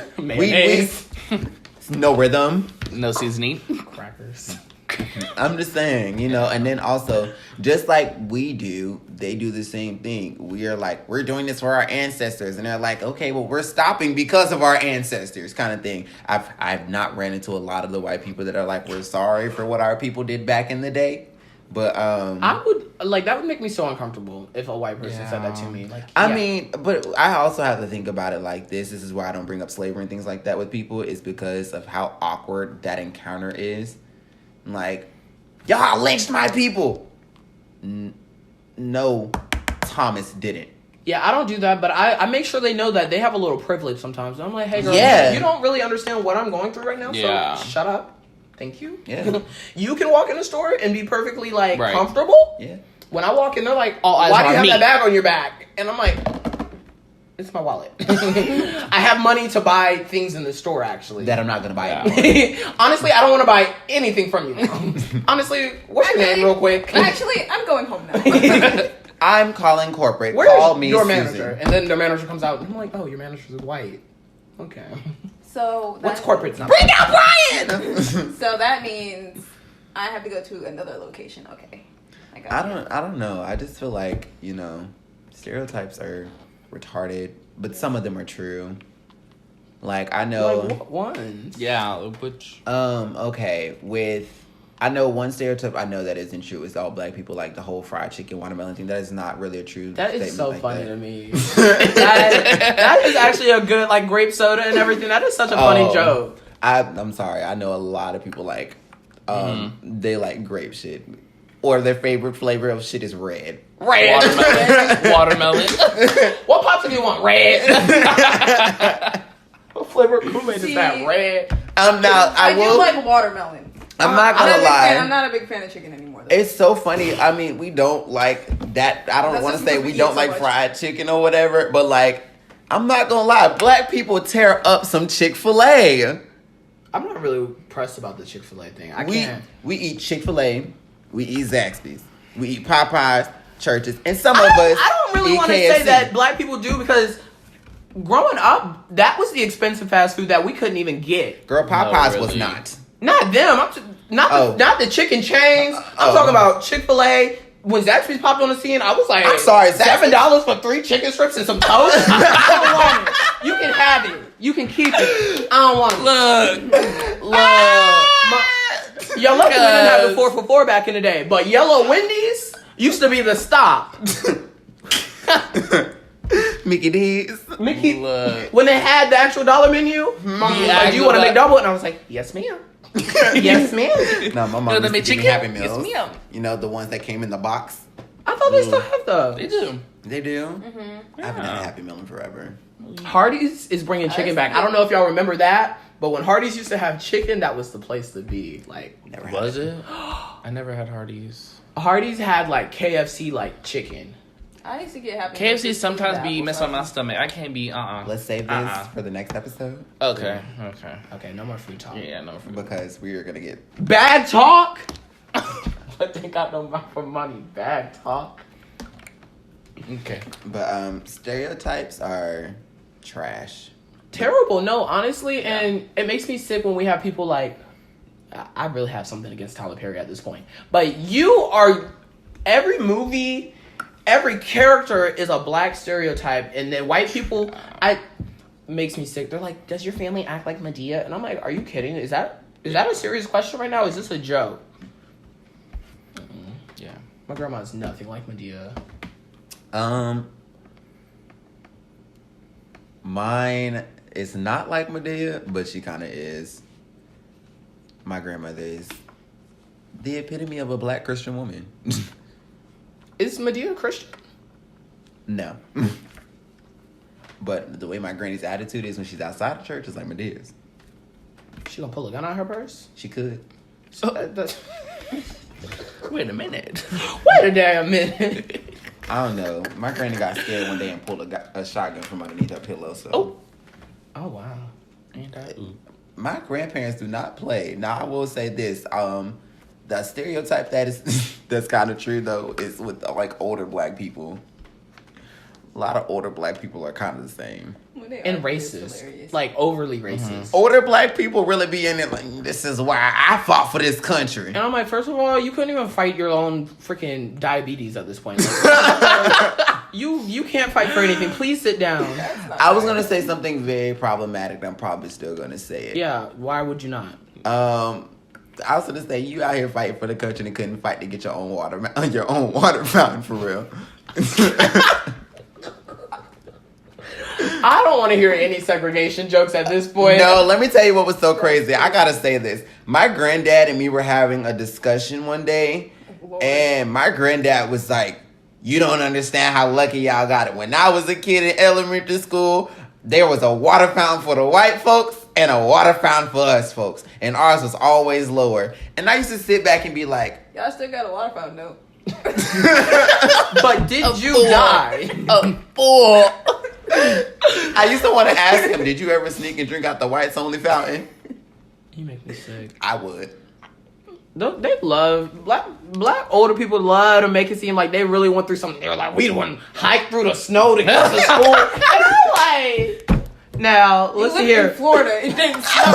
no rhythm, no seasoning, crackers. I'm just saying, you know, and then also, just like we do, they do the same thing. We are like, we're doing this for our ancestors, and they're like, okay, well, we're stopping because of our ancestors, kind of thing. I've not ran into a lot of the white people that are like, we're sorry for what our people did back in the day, but I would like, that would make me so uncomfortable if a white person said that to me. Like, I mean, but I also have to think about it like this. This is why I don't bring up slavery and things like that with people, is because of how awkward that encounter is. Like, y'all lynched my people. No, Thomas didn't. Yeah, I don't do that, but I make sure they know that they have a little privilege sometimes. I'm like, hey, girl, you don't really understand what I'm going through right now, so shut up. Thank you. Yeah. You can walk in the store and be perfectly, like, comfortable. Yeah. When I walk in, they're like, why do you have that bag on your back? And I'm like, it's my wallet. I have money to buy things in the store, actually. That I'm not going to buy anymore. Honestly, I don't want to buy anything from you. Honestly, what's your name real quick? Actually, I'm going home now. I'm calling corporate. Call me your manager. And then the manager comes out, and I'm like, oh, your manager's white. Okay. So what's corporate's not? Bring out Brian! So that means I have to go to another location. Okay. I don't know. I just feel like, you know, stereotypes are retarded, but some of them are true. Like, I know, like what ones? Yeah, which okay, I know one stereotype I know that isn't true is all black people like the whole fried chicken watermelon thing. That is not really a true that statement. Is so like funny that. to me. that is actually a good, like, grape soda and everything. That is such a funny joke. I'm sorry, I know a lot of people like they like grape shit, or their favorite flavor of shit is red. Watermelon. What pops do you want? Red. What flavor of Kool-Aid is that? Red. I do like watermelon. I'm not gonna lie. I'm not a big fan of chicken anymore, though. It's so funny. I mean, we don't like that. I don't want to say we don't like fried chicken or whatever, but like, I'm not gonna lie. Black people tear up some Chick-fil-A. I'm not really impressed about the Chick-fil-A thing. We eat Chick-fil-A. We eat Zaxby's. We eat Popeyes, Churches, and some of us. I don't really want to say that black people do because growing up, that was the expensive fast food that we couldn't even get. Girl, Popeyes was not. Not them. Not the chicken chains. I'm talking about Chick-fil-A. When Zaxby's popped on the scene, I was like, I'm sorry, $7 for 3 chicken strips and some toast? I don't want it. You can have it. You can keep it. I don't want it. Look. Yo, lucky we didn't have the 4 for $4 back in the day. But Yellow Wendy's used to be the stop. Mickey D's. When they had the actual dollar menu, Mom was like, do you want to make double? And I was like, yes, ma'am. Yes, ma'am. No, my mom used to give me Happy Meals. Yes, ma'am. You know, the ones that came in the box. I thought they still have those. They do. They do? Mm-hmm. I haven't had a Happy Meal in forever. Hardee's is bringing chicken back. I don't know if y'all remember that, but when Hardee's used to have chicken, that was the place to be. Like, never had it? I never had Hardee's. Hardee's had like KFC like chicken. I used to get Happy KFC sometimes be messing with my stomach. I can't be Let's save this for the next episode. Okay. No more food talk. Yeah, no more food. Because we are gonna get bad talk. But they got no money for money. Bad talk. Okay. But stereotypes are trash. Terrible. No, honestly, and it makes me sick when we have people like. I really have something against Tyler Perry at this point, but every movie. Every character is a black stereotype, and then white people, makes me sick. They're like, "Does your family act like Medea?" And I'm like, "Are you kidding? Is that a serious question right now? Is this a joke?" Yeah, my grandma is nothing like Medea. Mine is not like Medea, but she kind of is. My grandmother is the epitome of a black Christian woman. Is Medea Christian? No. But the way my granny's attitude is when she's outside of church is like Medea's. She gonna pull a gun out of her purse? She could. Wait a minute. Wait a damn minute. I don't know. My granny got scared one day and pulled a shotgun from underneath her pillow. So. Oh wow. Ain't that? My grandparents do not play. Now I will say this. The stereotype that's kind of true though is with like older black people. A lot of older black people are kind of the same. And racist. Like overly racist. Mm-hmm. Older black people really be in it like, this is why I fought for this country. And I'm like, first of all, you couldn't even fight your own freaking diabetes at this point. Like, you can't fight for anything. Please sit down. I was gonna say something very problematic. I'm probably still gonna say it. Yeah, why would you not? I was gonna say you out here fighting for the country and couldn't fight to get your own water fountain for real. I don't want to hear any segregation jokes at this point. No, let me tell you what was so crazy. I gotta say this. My granddad and me were having a discussion one day, and my granddad was like, "You don't understand how lucky y'all got it. When I was a kid in elementary school, there was a water fountain for the white folks and a water fountain for us folks. And ours was always lower." And I used to sit back and be like, y'all still got a water fountain though. But did you die? I used to want to ask him, did you ever sneak and drink out the whites only fountain? You make me sick. I would. They love black older people love to make it seem like they really went through something. They were like, we went hike through the snow to get to school. And I'm like, now listen here, in Florida, it didn't snow.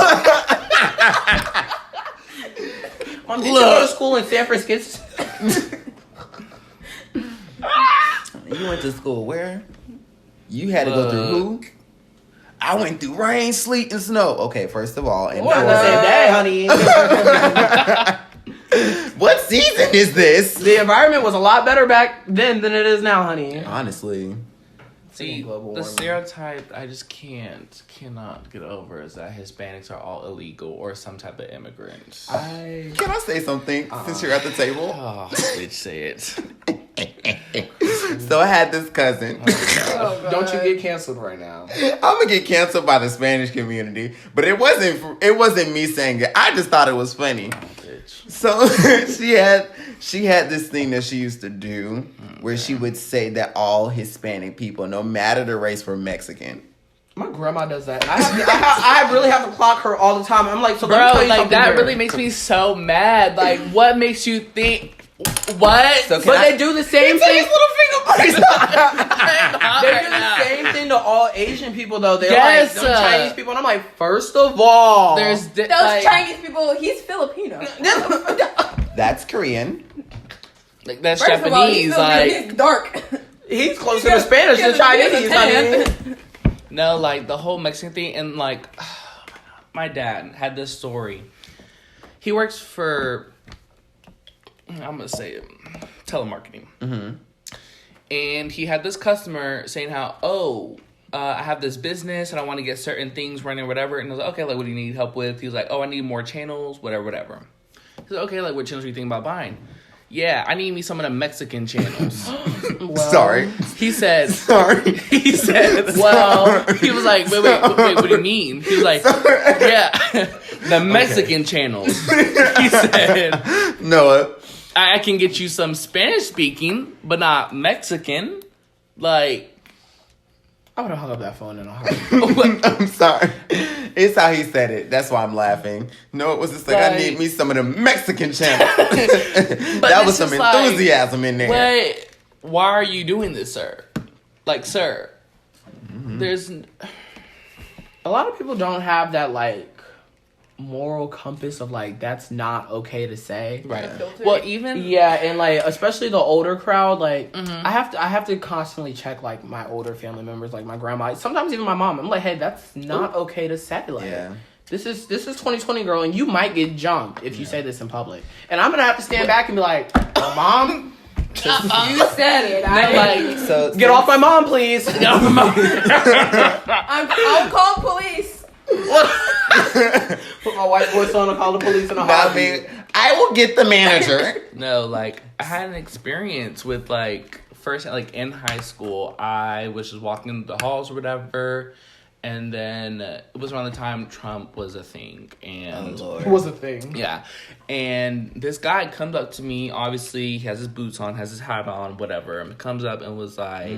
Mom, did you go to school in San Francisco? You went to school where? You had to go through who? I went through rain, sleet, and snow. Okay, first of all, and honey. What season is this? The environment was a lot better back then than it is now, honey. Honestly. See, the stereotype I just cannot get over is that Hispanics are all illegal or some type of immigrant. Can I say something since you're at the table? Oh, bitch, say it. So I had this cousin. Oh, don't you get canceled right now. I'm gonna get canceled by the Spanish community, but it wasn't me saying it. I just thought it was funny. Bitch. So She had this thing that she used to do where she would say that all Hispanic people, no matter the race, were Mexican. My grandma does that. I really have to clock her all the time. I'm like, so bro, let me tell you like something that here. really makes me so mad. Like, what makes you think? What? So But they do the same thing. They do Right the same thing to all Asian people, though. They're Yes, like, them Chinese people, and I'm like, first of all, There's Those like, Chinese people, he's Filipino. That's Korean. like that's First of all, Japanese. he's Filipino, Like, he's dark. he's closer to Spanish than Chinese. I mean, no, like the whole Mexican thing, and like, my dad had this story. He works for, I'm gonna say it, telemarketing. Mm-hmm. And he had this customer saying how, I have this business and I want to get certain things running or whatever. And I was like, okay, like, what do you need help with? He was like, I need more channels, whatever. He said, okay, like, what channels are you thinking about buying? Yeah, I need me some of the Mexican channels. well, Sorry. He said, Sorry. he said, well, he was like, wait, what do you mean? He was like, yeah, the Mexican channels. He said, Noah. I can get you some Spanish speaking, but not Mexican. Like, I would have hung up that phone in a heartbeat. I'm sorry. It's how he said it. That's why I'm laughing. No, it was just like, I Like- need me some of the Mexican channels. But That it's was some just like, enthusiasm in there. wait, why are you doing this, sir? Like, sir, there's... A lot of people don't have that, like, moral compass of, like, that's not okay to say. Right. Filter. Well, even... Yeah, and like especially the older crowd, like I have to constantly check like my older family members, like my grandma, sometimes even my mom. I'm like, hey, that's not okay to say. Like, Yeah. this is 2020, girl, and you might get jumped if you say this in public. And I'm gonna have to stand back and be like, well, mom, You said it. like, So get off my mom, please. Get off my mom. I'll call police. Put my white voice on and call the police in a I heartbeat. mean, I will get the manager. No, like, I had an experience with, like, first, like, in high school, I was just walking the halls or whatever, and then it was around the time Trump was a thing, and... Lord. It was a thing. Yeah, and this guy comes up to me, obviously, he has his boots on, has his hat on, whatever, and comes up and was like,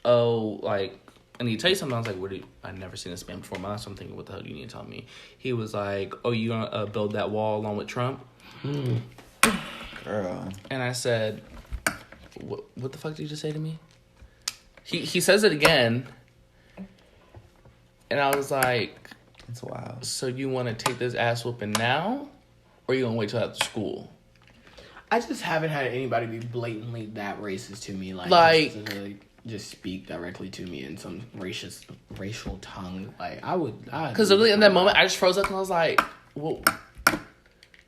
oh, like, I need to tell you something. I was like, I've never seen this man before in my life, so I'm thinking, what the hell do you need to tell me? He was like, oh, you gonna build that wall along with Trump? Girl. And I said, what the fuck did you just say to me? He says it again, and I was like, It's wild. so you want to take this ass whooping now, or you gonna wait till after school? I just haven't had anybody be blatantly that racist to me. Like Like- just, really just speak directly to me in some racial tongue. Like, I would... Because in that moment, I just froze up and I was like, well,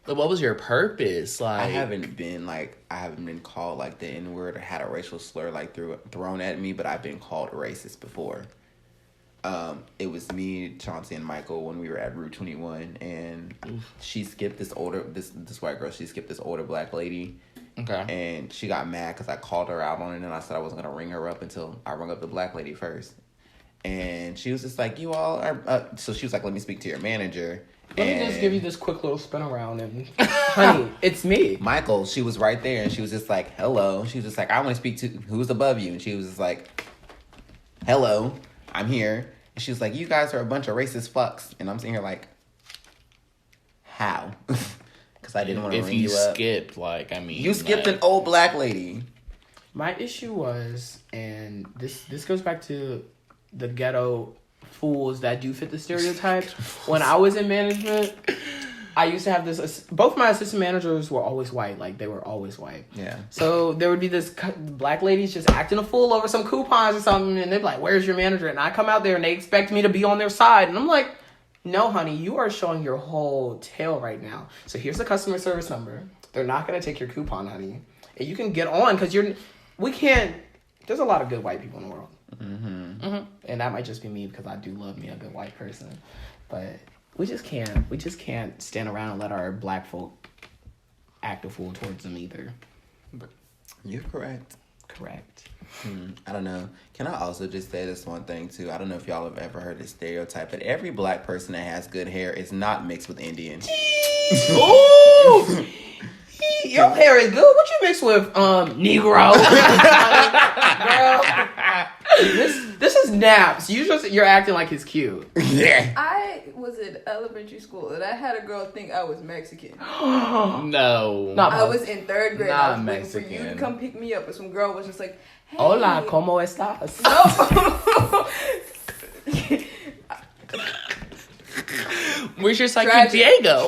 what was your purpose? Like, I haven't been called like the N-word or had a racial slur like thrown at me, but I've been called racist before. It was me, Chauncey, and Michael when we were at Route 21, and she skipped this white girl. She skipped this older black lady. Okay. And she got mad because I called her out on it, and I said I wasn't gonna ring her up until I rung up the black lady first. And she was just like, "You all are." So she was like, "Let me speak to your manager." Let me just give you this quick little spin around and, honey, it's me. Michael, she was right there, and she was just like, "Hello." She was just like, "I want to speak to who's above you," and she was just like, "Hello, I'm here." And she was like, "You guys are a bunch of racist fucks," and I'm sitting here like, "How?" Because I didn't want to if ring you you up. skipped, like, I mean, You skipped like, an old black lady. My issue was, and this goes back to the ghetto fools that do fit the stereotypes. When I was in management, I used to have this. Both my assistant managers were always white. Like, they were always white. Yeah. So there would be this black ladies just acting a fool over some coupons or something, and they'd be like, "Where's your manager?" And I come out there and they expect me to be on their side, and I'm like, "No, honey, you are showing your whole tail right now. So here's the customer service number. They're not gonna take your coupon, honey, and you can get on because we can't. There's a lot of good white people in the world, and that might just be me because I do love me a good white person, but we just can't stand around and let our black folk act a fool towards them either." You're correct. Correct. I don't know. Can I also just say this one thing too? I don't know if y'all have ever heard this stereotype, but every black person that has good hair is not mixed with Indian. Ooh! Your hair is good. What you mix with? Negro. Girl, this is Naps. You're acting like he's cute. Yeah. I was in elementary school and I had a girl think I was Mexican. No. I was in 3rd grade. Not I was waiting for you Mexican. to come pick me up, and some girl was just like, hey. Hola, ¿cómo estás? No. Where's your psychic Diego?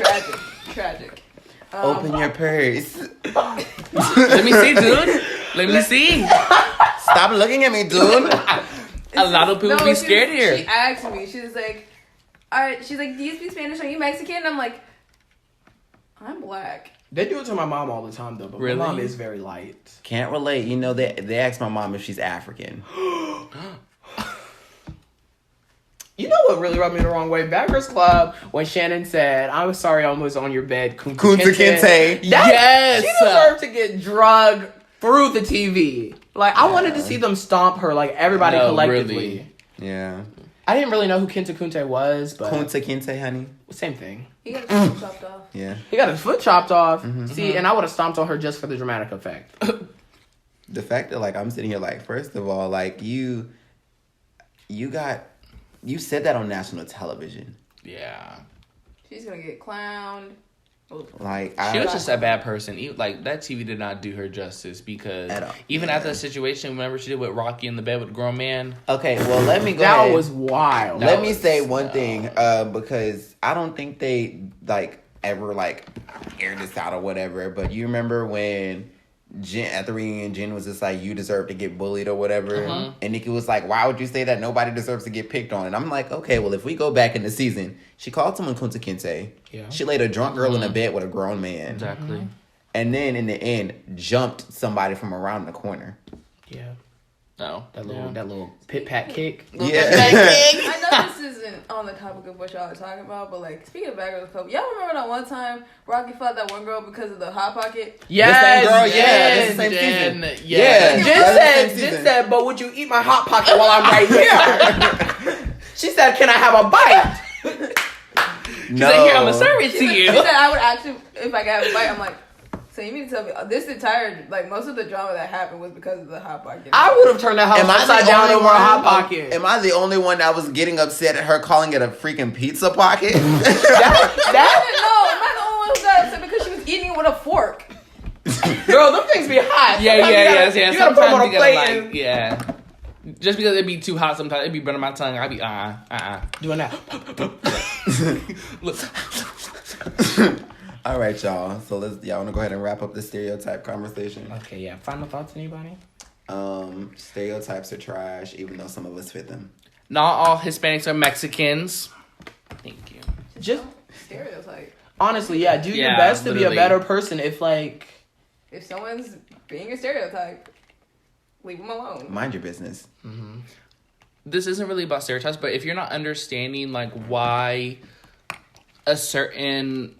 Tragic. Open your purse. Let me see, dude. Let me see. Stop looking at me, dude. A lot of people be scared here. She asked me. She was like, "All right." She's like, "Do you speak Spanish? Are you Mexican?" And I'm like, "I'm black." They do it to my mom all the time, though. But Really? my mom is very light. Can't relate. You know, they asked my mom if she's African. You know what really rubbed me the wrong way? Backers Club, when Shannon said, "I'm sorry I was on your bed, Kunta Kinte." Yes! She deserved to get drugged through the TV. Like, I wanted to see them stomp her, like, everybody collectively. Really. Yeah. I didn't really know who Kunta Kinte was, but... Kunta Kinte, honey. Same thing. He got his foot chopped off. Yeah. He got his foot chopped off. Mm-hmm. See, and I would have stomped on her just for the dramatic effect. The fact that, like, I'm sitting here, like, first of all, like, you said that on national television. Yeah. She's gonna get clowned. Like, She was just a bad person. Like, that TV did not do her justice because even after the situation, whenever she did with Rocky in the bed with a grown man. Okay, well, let me go That ahead. was wild. Let me say one thing, because I don't think they, like, ever, like, aired this out or whatever, but you remember when Jen, at the reunion, Jen was just like, you deserve to get bullied or whatever. And Nikki was like, why would you say that? Nobody deserves to get picked on. And I'm like, okay, well, if we go back in the season, she called someone Kunta Kinte. Yeah. She laid a drunk girl in a bed with a grown man. Exactly. And then in the end, jumped somebody from around the corner. Yeah. No. That little pit-pat kick. Yeah. I know this isn't on the topic of what y'all are talking about, but like speaking of Backers Club, y'all remember that one time Rocky fought that one girl because of the hot pocket? Yes, The same girl, yes, the same Jen, season. yeah. Jen said, but would you eat my hot pocket while I'm right here? She said, can I have a bite? She said, here, I'm going to serve it to She you. said I would actually, if I could have a bite, I'm like, so you mean to tell me this entire, like most of the drama that happened was because of the hot pocket? I would have turned that house upside down over a hot pocket. Am I the only one that was getting upset at her calling it a freaking pizza pocket? No, am I the only one who got upset because she was eating it with a fork? Girl, them things be hot. Yeah. You gotta put them on a plate and... Yeah. Just because it'd be too hot sometimes, it'd be burning my tongue. I'd be, doing that. Look. All right, y'all. So y'all want to go ahead and wrap up the stereotype conversation? Okay, yeah. Final thoughts, anybody? Stereotypes are trash, even though some of us fit them. Not all Hispanics are Mexicans. Thank you. Just Stereotype. honestly, yeah. Do your Yeah, best to be a literally. better person. If like, If someone's being a stereotype, leave them alone. Mind your business. This isn't really about stereotypes, but if you're not understanding like why a certain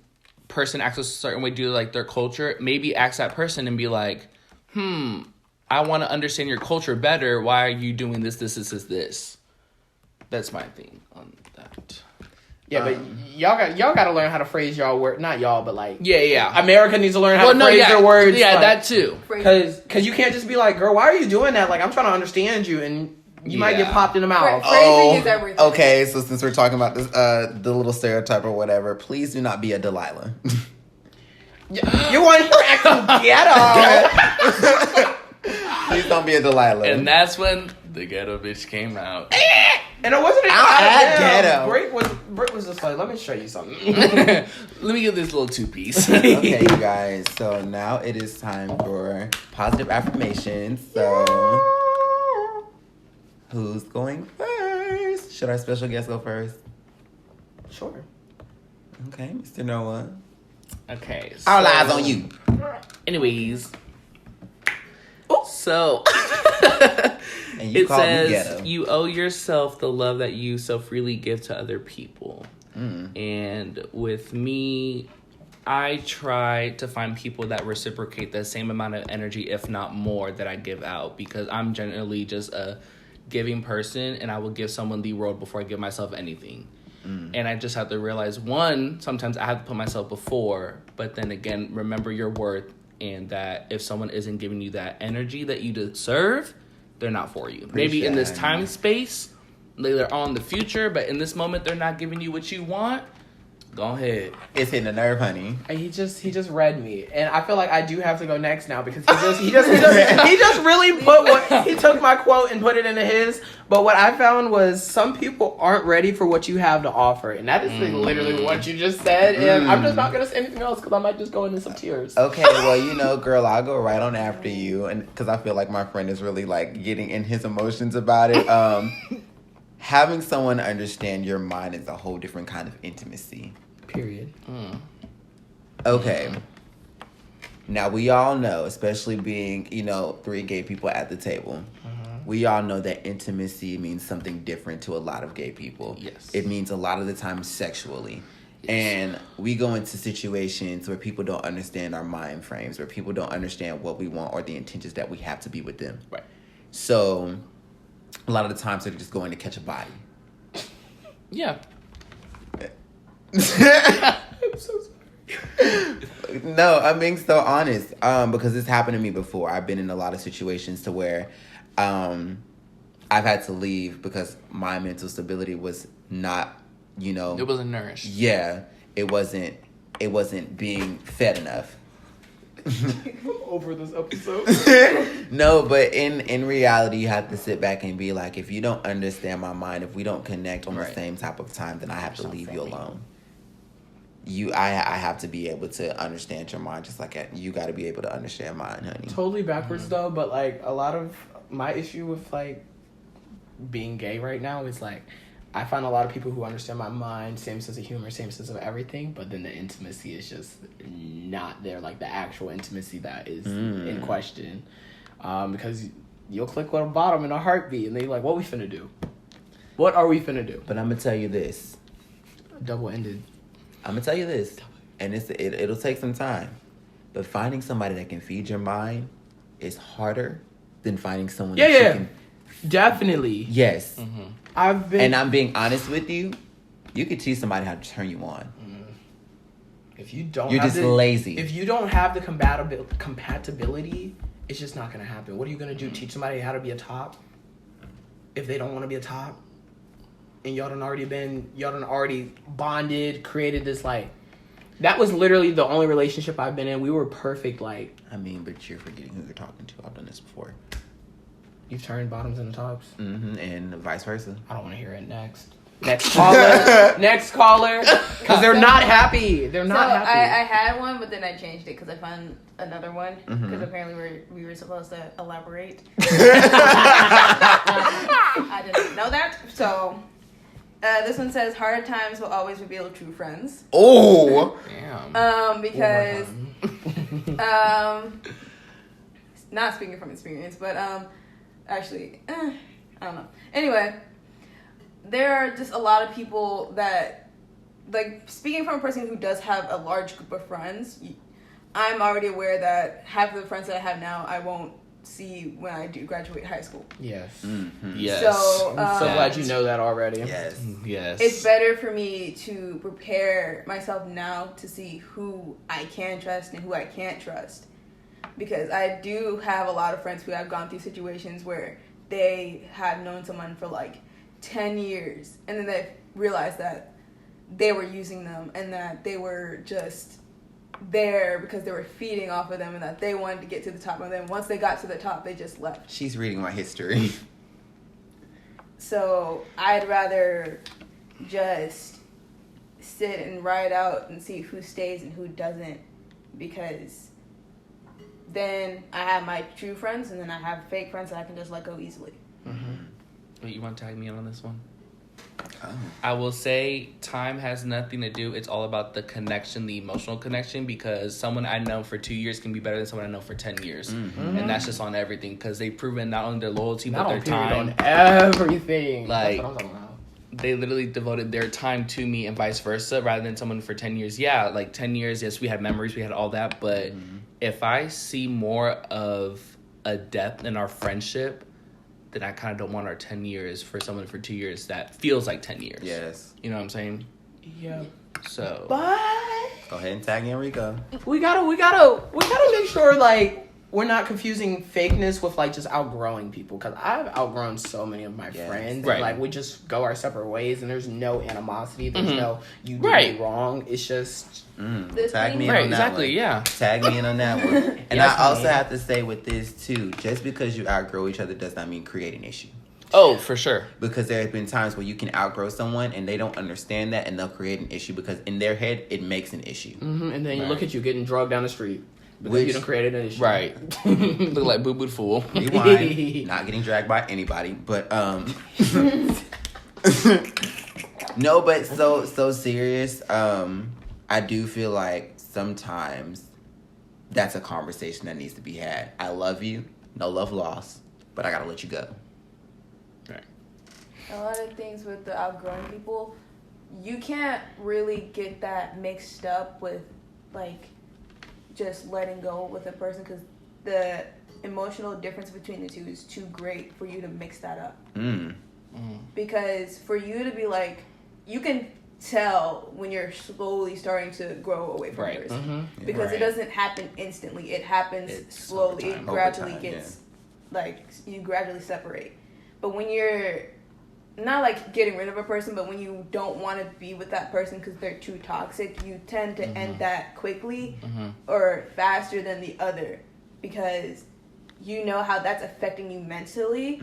person acts a certain way due to like their culture, maybe ask that person and be like, I want to understand your culture better. Why are you doing this? That's my thing on that. yeah, but y'all got to learn how to phrase y'all word. Not y'all, but like, Yeah. America needs to learn how to phrase their words. Yeah, like, that too. Because you can't just be like, girl, why are you doing that? Like, I'm trying to understand you, and you might get popped in the mouth. Phrasing is everything. Okay, so since we're talking about this, the little stereotype or whatever, please do not be a Delilah. You want her acting ghetto. Please don't be a Delilah. And that's when the ghetto bitch came out. And it wasn't ghetto. Brick was just like, let me show you something. Let me get this little two-piece. Okay, you guys. So now it is time for positive affirmations. So who's going first? Should our special guest go first? Sure. Okay, Mr. Noah. Okay. All eyes on you. Anyways. So And you it called me says ghetto. you owe yourself the love that you so freely give to other people. And with me, I try to find people that reciprocate the same amount of energy, if not more, that I give out, because I'm generally just a giving person, and I will give someone the world before I give myself anything. And I just have to realize, one, sometimes I have to put myself before, but then again, remember your worth and that if someone isn't giving you that energy that you deserve, they're not for you. Maybe in this time and space, they're on the future, but in this moment, they're not giving you what you want. Go ahead. It's hitting the nerve, honey. And he just read me, and I feel like I do have to go next now because he just really he took my quote and put it into his. But what I found was some people aren't ready for what you have to offer, and that is literally what you just said. And I'm just not gonna say anything else because I might just go into some tears. Okay, well, girl, I'll go right on after you, and because I feel like my friend is really like getting in his emotions about it. Having someone understand your mind is a whole different kind of intimacy. Period. Okay. Now, we all know, especially being, 3 gay people at the table, we all know that intimacy means something different to a lot of gay people. Yes. It means a lot of the time sexually. Yes. And we go into situations where people don't understand our mind frames, where people don't understand what we want or the intentions that we have to be with them. Right. So, a lot of the times they're just going to catch a body. Yeah. I'm so sorry. No, I'm being so honest. Because this happened to me before. I've been in a lot of situations to where I've had to leave because my mental stability was not, it wasn't nourished. Yeah. It wasn't being fed enough. Over this episode. No, but in reality, you have to sit back and be like, if you don't understand my mind, if we don't connect on the same type of time, then I have to leave you alone. I have to be able to understand your mind, just like you got to be able to understand mine, honey. Totally backwards though, but like a lot of my issue with like being gay right now is like I find a lot of people who understand my mind, same sense of humor, same sense of everything, but then the intimacy is just not there, like the actual intimacy that is in question. Because you'll click on a bottom in a heartbeat, and they're like, what we finna do? What are we finna do? But I'm going to tell you this. Double-ended. I'm going to tell you this, and it'll take some time, but finding somebody that can feed your mind is harder than finding someone that you can... Definitely. Yes. Mm-hmm. And I'm being honest with you. You could teach somebody how to turn you on. If you don't, you're just lazy. If you don't have the compatibility, it's just not gonna happen. What are you gonna do? Teach somebody how to be a top if they don't want to be a top? And y'all done already bonded, created this like. That was literally the only relationship I've been in. We were perfect. Like. I mean, but you're forgetting who you're talking to. I've done this before. You've turned bottoms into tops? Mm-hmm, and vice versa. I don't want to hear it. Next caller. Next caller. Because they're not happy. They're not happy. I had one, but then I changed it because I found another one. Because apparently we were supposed to elaborate. I didn't know that. So, this one says, hard times will always reveal true friends. Oh! Damn. Because... not speaking from experience, but... Actually, I don't know. Anyway, there are just a lot of people that, like, speaking from a person who does have a large group of friends, I'm already aware that half of the friends that I have now, I won't see when I do graduate high school. Yes. Mm-hmm. Yes. So, I'm so glad you know that already. Yes. Yes. It's better for me to prepare myself now to see who I can trust and who I can't trust. Because I do have a lot of friends who have gone through situations where they have known someone for like 10 years and then they realized that they were using them and that they were just there because they were feeding off of them and that they wanted to get to the top. And then once they got to the top, they just left. She's reading my history. So I'd rather just sit and ride out and see who stays and who doesn't, because then I have my true friends and then I have fake friends that I can just let go easily. Wait, you want to tag me in on this one? Oh. I will say time has nothing to do. It's all about the connection, the emotional connection, because someone I know for 2 years can be better than someone I know for 10 years. And that's just on everything, because they've proven not only their loyalty, but their time. On everything. Like, that's what I'm talking about. They literally devoted their time to me and vice versa, rather than someone for 10 years. Yeah, like 10 years, yes, we had memories, we had all that, but if I see more of a depth in our friendship, then I kind of don't want our 10 years for someone for 2 years that feels like 10 years. Yes. You know what I'm saying? Yeah. So. But Go ahead and tag in Rico. We gotta make sure like we're not confusing fakeness with like just outgrowing people, because I've outgrown so many of my friends. Right. Like we just go our separate ways, and there's no animosity. There's no you did me wrong. It's just tag me in on that one. Yeah. Tag me in on that one. And I also have to say with this too, just because you outgrow each other does not mean create an issue. Oh, for sure. Because there have been times where you can outgrow someone and they don't understand that, and they'll create an issue because in their head it makes an issue. And then you look at you getting drugged down the street. Because you done created an issue. Right. Look like boo-boo fool. Rewind. Not getting dragged by anybody. But no, but so serious. I do feel like sometimes that's a conversation that needs to be had. I love you, no love lost, but I gotta let you go. Right. A lot of things with the outgrowing people, you can't really get that mixed up with like just letting go with a person, because the emotional difference between the two is too great for you to mix that up. Because for you to be like, you can tell when you're slowly starting to grow away from a person. Because it doesn't happen instantly. It happens slowly. It gradually gets like, you gradually separate. But when you're not like getting rid of a person, but when you don't want to be with that person because they're too toxic, you tend to end that quickly or faster than the other, because you know how that's affecting you mentally.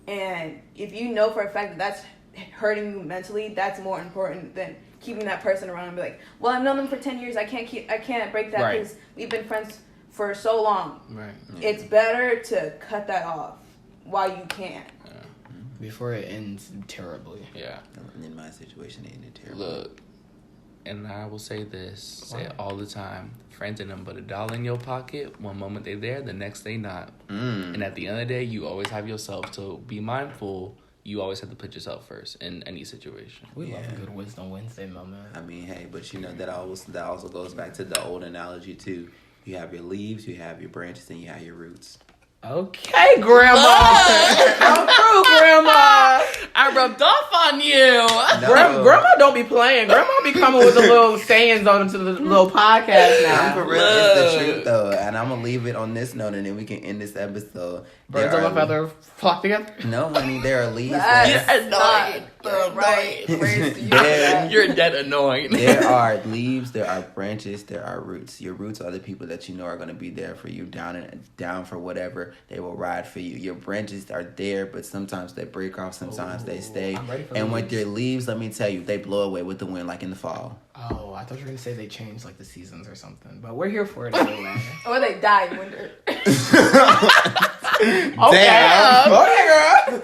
And if you know for a fact that that's hurting you mentally, that's more important than keeping that person around and be like, well, I've known them for 10 years, I can't break that because we've been friends for so long. It's better to cut that off while you can. Before it ends terribly. Yeah. In my situation, it ended terribly. Look, and I will say this, say it all the time. Friends ain't nothing but a dollar in your pocket. One moment they there, the next they not. And at the end of the day, you always have yourself. So be mindful. You always have to put yourself first in any situation. We love a good Wisdom Wednesday moment. I mean, hey, but you know that also goes back to the old analogy too. You have your leaves, you have your branches, and you have your roots. Okay, Grandma. Come through, Grandma. I rubbed off on you. No. Grandma don't be playing. Grandma be coming with the little sayings onto the little podcast now. I'm for real. It's the truth, though. And I'm going to leave it on this note, and then we can end this episode. Birds of a feather flock together? No, honey, there are leaves. That's not the right phrase to use. You're dead annoying. There are leaves, there are branches, there are roots. Your roots are the people that you know are going to be there for you, down for whatever. They will ride for you. Your branches are there, but sometimes they break off, sometimes they stay. And with your leaves, let me tell you, they blow away with the wind like in the fall. Oh, I thought you were going to say they changed like the seasons or something. But we're here for it anyway. Or they die in winter. Damn. Okay, girl.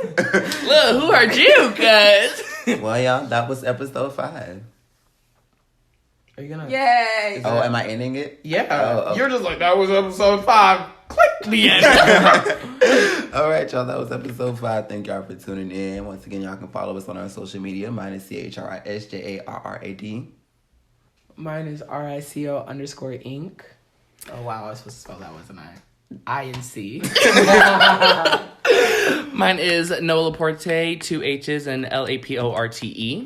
Look, who hurt you, cuz? Well, y'all, that was episode 5. Are you gonna? Yay! Oh, am I ending it? Yeah. Oh. You're just like, that was episode 5. Click the end. All right, y'all. That was episode 5. Thank y'all for tuning in. Once again, y'all can follow us on our social media. Mine is CHRISJARRAD. Mine is RICO_Inc. Oh, wow. I was supposed to spell that, wasn't I? INC. Mine is Noah Laporte, 2 H's and LAPORTE.